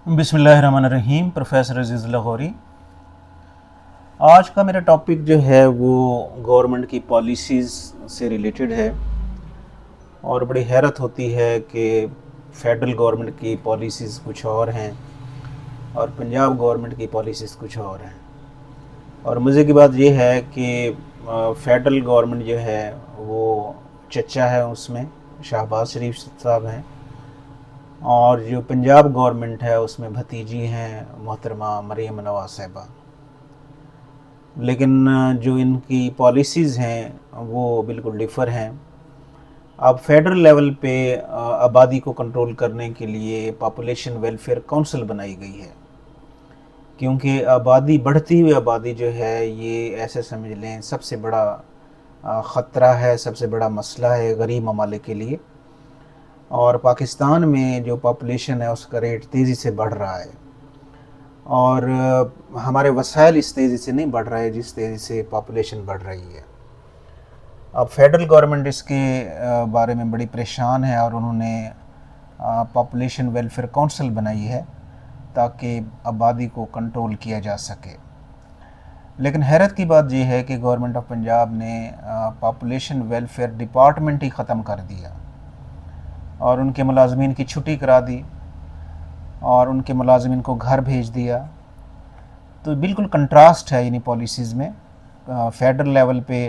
बिस्मिल्लाहिर्रहमानिर्रहीम। प्रोफेसर अजीज़ लाहौरी। आज का मेरा टॉपिक जो है वो गवर्नमेंट की पॉलिसीज़ से रिलेटेड है और बड़ी हैरत होती है कि फेडरल गवर्नमेंट की पॉलिसीज़ कुछ और हैं और पंजाब गवर्नमेंट की पॉलिसीज़ कुछ और हैं। और मज़े की बात यह है कि फेडरल गवर्नमेंट जो है वो चचा है, उसमें शहबाज शरीफ साहब हैं, और जो पंजाब गवर्नमेंट है उसमें भतीजी हैं मोहतरमा मरीम नवाज़ साहिबा। लेकिन जो इनकी पॉलिसीज़ हैं वो बिल्कुल डिफ़र हैं। अब फेडरल लेवल पे आबादी को कंट्रोल करने के लिए पॉपुलेशन वेलफेयर काउंसिल बनाई गई है, क्योंकि आबादी, बढ़ती हुई आबादी जो है ये ऐसे समझ लें सबसे बड़ा ख़तरा है, सबसे बड़ा मसला है गरीब ममालिक के लिए। और पाकिस्तान में जो पॉपुलेशन है उसका रेट तेज़ी से बढ़ रहा है और हमारे वसाइल इस तेज़ी से नहीं बढ़ रहा है जिस तेज़ी से पॉपुलेशन बढ़ रही है। अब फेडरल गवर्नमेंट इसके बारे में बड़ी परेशान है और उन्होंने पॉपुलेशन वेलफेयर काउंसिल बनाई है ताकि आबादी को कंट्रोल किया जा सके। लेकिन हैरत की बात यह है कि गवर्नमेंट ऑफ पंजाब ने पॉपुलेशन वेलफेयर डिपार्टमेंट ही ख़त्म कर दिया और उनके मुलाजमीन की छुट्टी करा दी और उनके मुलाजमीन को घर भेज दिया। तो बिल्कुल कंट्रास्ट है इन्हीं पॉलिसीज़ में। फेडरल लेवल पे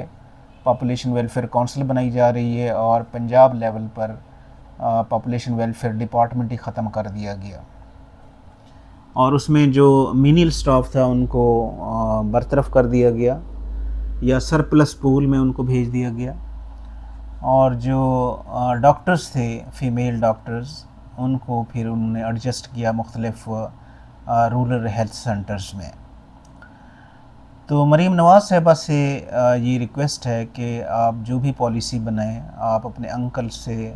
पॉपुलेशन वेलफेयर काउंसिल बनाई जा रही है और पंजाब लेवल पर पॉपुलेशन वेलफेयर डिपार्टमेंट ही ख़त्म कर दिया गया और उसमें जो मीनियल स्टाफ था उनको बरतरफ कर दिया गया या सरप्लस पूल में उनको भेज दिया गया, और जो डॉक्टर्स थे, फ़ीमेल डॉक्टर्स, उनको फिर उन्होंने एडजस्ट किया मुख्तलिफ रूरल हेल्थ सेंटर्स में। तो मरीम नवाज़ साहिबा से ये रिक्वेस्ट है कि आप जो भी पॉलिसी बनाएं आप अपने अंकल से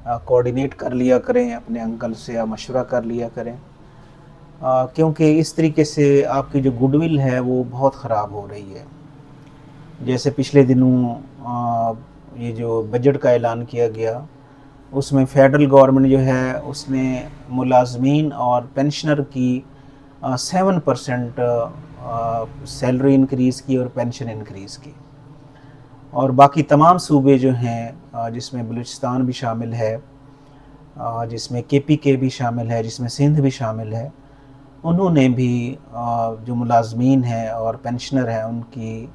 कोऑर्डिनेट कर लिया करें, अपने अंकल से आप मशवरा कर लिया करें, क्योंकि इस तरीके से आपकी जो गुडविल है वो बहुत ख़राब हो रही है। जैसे पिछले दिनों ये जो बजट का ऐलान किया गया उसमें फेडरल गवर्नमेंट जो है उसने मुलाजमीन और पेंशनर की 7% सैलरी इंक्रीज़ की और पेंशन इंक्रीज़ की, और बाकी तमाम सूबे जो हैं जिसमें बलूचिस्तान भी शामिल है, जिसमें KPK भी शामिल है, जिसमें सिंध भी शामिल है, उन्होंने भी जो मुलाजमीन हैं और पेंशनर हैं उनकी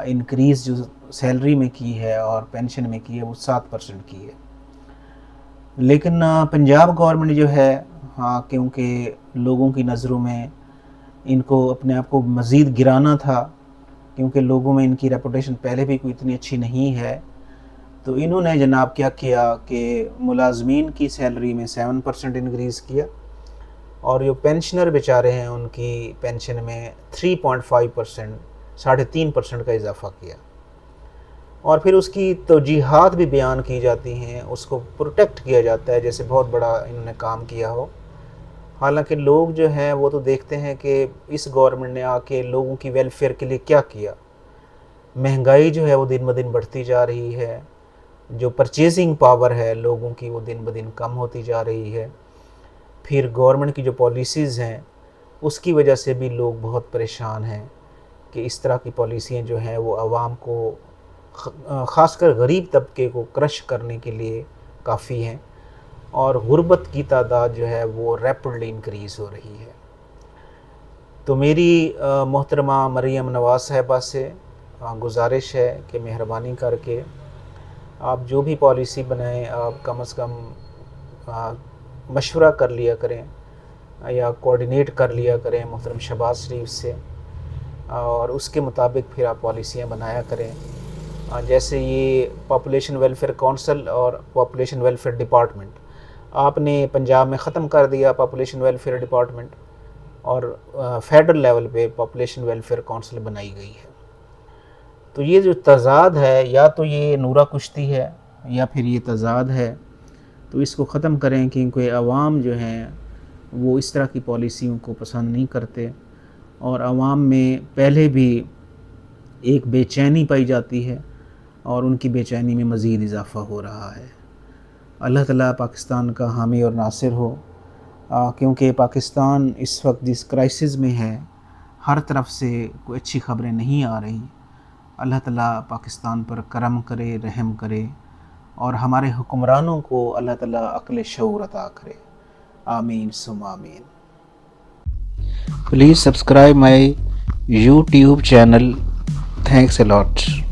इंक्रीज़ जो सैलरी में की है और पेंशन में की है वो 7% की है। लेकिन पंजाब गवर्नमेंट जो है, हाँ, क्योंकि लोगों की नज़रों में इनको अपने आप को मज़ीद गिराना था, क्योंकि लोगों में इनकी रेपुटेशन पहले भी कोई इतनी अच्छी नहीं है, तो इन्होंने जनाब क्या किया कि मुलाजमीन की सैलरी में 7% इंक्रीज़ किया और जो पेंशनर बेचारे हैं उनकी पेंशन में 3.5%, 3.5% का इजाफ़ा किया। और फिर उसकी तौजीहात भी बयान की जाती हैं, उसको प्रोटेक्ट किया जाता है जैसे बहुत बड़ा इन्होंने काम किया हो। हालांकि लोग जो हैं वो तो देखते हैं कि इस गवर्नमेंट ने आके लोगों की वेलफेयर के लिए क्या किया। महंगाई जो है वो दिन ब दिन बढ़ती जा रही है, जो परचेजिंग पावर है लोगों की वो दिन ब दिन कम होती जा रही है। फिर गवर्नमेंट की जो पॉलिसीज़ हैं उसकी वजह से भी लोग बहुत परेशान हैं कि इस तरह की पॉलिसियाँ जो हैं वो आवाम को, ख़ासकर गरीब तबके को क्रश करने के लिए काफ़ी हैं, और गुर्बत की तादाद जो है वो रैपिडली इंक्रीज़ हो रही है। तो मेरी मोहतरमा मरीम नवाज़ साहिबा से गुजारिश है कि मेहरबानी करके आप जो भी पॉलिसी बनाएं आप कम से कम मशवरा कर लिया करें या कोऑर्डिनेट कर लिया करें मोहतरम शहबाज शरीफ से, और उसके मुताबिक फिर आप पॉलिसियाँ बनाया करें। जैसे ये पॉपुलेशन वेलफेयर काउंसिल और पॉपुलेशन वेलफेयर डिपार्टमेंट आपने पंजाब में ख़त्म कर दिया, पॉपुलेशन वेलफेयर डिपार्टमेंट, और फेडरल लेवल पे पॉपुलेशन वेलफेयर काउंसिल बनाई गई है। तो ये जो तज़ाद है, या तो ये नूरा कुश्ती है या फिर ये तज़ाद है, तो इसको ख़त्म करें, क्योंकि आवाम जो हैं वो इस तरह की पॉलिसियों को पसंद नहीं करते और आवाम में पहले भी एक बेचैनी पाई जाती है और उनकी बेचैनी में मज़ीद इजाफ़ा हो रहा है। अल्लाह ताला पाकिस्तान का हामी और नासिर हो। کیونکہ پاکستان اس وقت جس کرائسس میں ہے، ہر طرف سے کوئی اچھی خبریں نہیں آ رہی۔ اللہ تعالیٰ پاکستان پر کرم کرے، رحم کرے، اور ہمارے حکمرانوں کو اللہ تعالیٰ عقل شعور عطا کرے۔ آمین ثم آمین۔ Please subscribe my YouTube channel. Thanks a lot.